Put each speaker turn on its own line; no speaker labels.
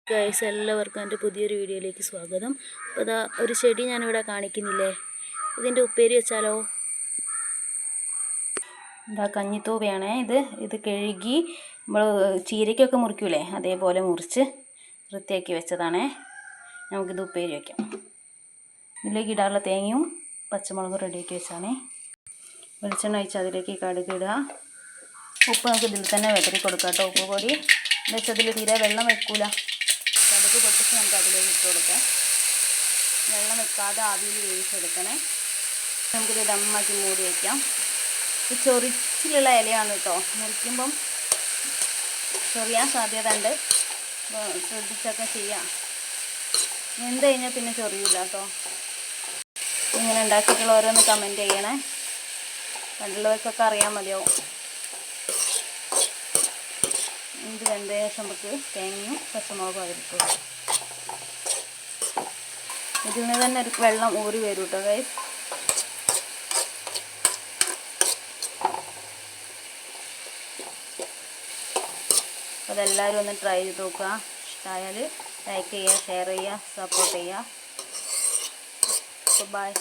Guys, എല്ലാവർക്കും എൻ്റെ പുതിയൊരു വീഡിയോയിലേക്ക് സ്വാഗതം. അപ്പോൾ അതാ ഒരു ചെടി ഞാനിവിടെ കാണിക്കുന്നില്ലേ, ഇതിൻ്റെ ഉപ്പേരി വെച്ചാലോ? എന്താ കഞ്ഞിത്തൂവയാണേ ഇത് കഴുകി നമ്മൾ ചീരയ്ക്കൊക്കെ മുറിക്കൂലേ, അതേപോലെ മുറിച്ച് വൃത്തിയാക്കി വെച്ചതാണേ. നമുക്കിത് ഉപ്പേരി വയ്ക്കാം. ഇതിലേക്ക് ഇടാനുള്ള തേങ്ങയും പച്ചമുളകും റെഡിയാക്കി വെച്ചാണേ. വെളിച്ചെണ്ണ ഒഴിച്ച് അതിലേക്ക് കടുക് ഇടുക. ഉപ്പ് നമുക്ക് ഇതിൽ തന്നെ വിതറി കൊടുക്കാം കേട്ടോ. ഉപ്പ് പൊടി എന്താ വെച്ചാൽ അതിൽ തീരെ വെള്ളം വെക്കൂല. കടുക് പൊട്ടിച്ച് നമുക്ക് അതിലേക്ക് ഇട്ട് കൊടുക്കാം. വെള്ളം വെക്കാതെ ആവിയിൽ വേവിച്ചെടുക്കണേ. നമുക്കിത് ദമ്മാക്കി മൂടി വയ്ക്കാം. ഇത് ചൊറിച്ചിലുള്ള ഇലയാണ് കേട്ടോ. മുറിക്കുമ്പം ചൊറിയാൻ സാധ്യത ഉണ്ട്, ശ്രദ്ധിച്ചൊക്കെ ചെയ്യാം. വെന്ത് കഴിഞ്ഞാൽ പിന്നെ ചൊറിയില്ല കേട്ടോ. ഇങ്ങനെ ഉണ്ടാക്കിയിട്ടുള്ള ഓരോന്ന് കമൻറ്റ് ചെയ്യണേ. കണ്ടുള്ളവർക്കൊക്കെ അറിയാൻ മതിയാവും. ഇത് വെന്തതിന് ശേഷം നമുക്ക് തേങ്ങയും പച്ചമുളകും അതിലിട്ടു. ഇതിൽ നിന്ന് തന്നെ ഒരു വെള്ളം ഊറി വരും കേട്ടോ ഗൈസ്. അതെല്ലാവരും ഒന്ന് ട്രൈ ചെയ്ത് നോക്കുക. ഇഷ്ടമായാൽ ലൈക്ക് ചെയ്യുക, ഷെയർ ചെയ്യുക, സപ്പോർട്ട് ചെയ്യുക. ബൈ.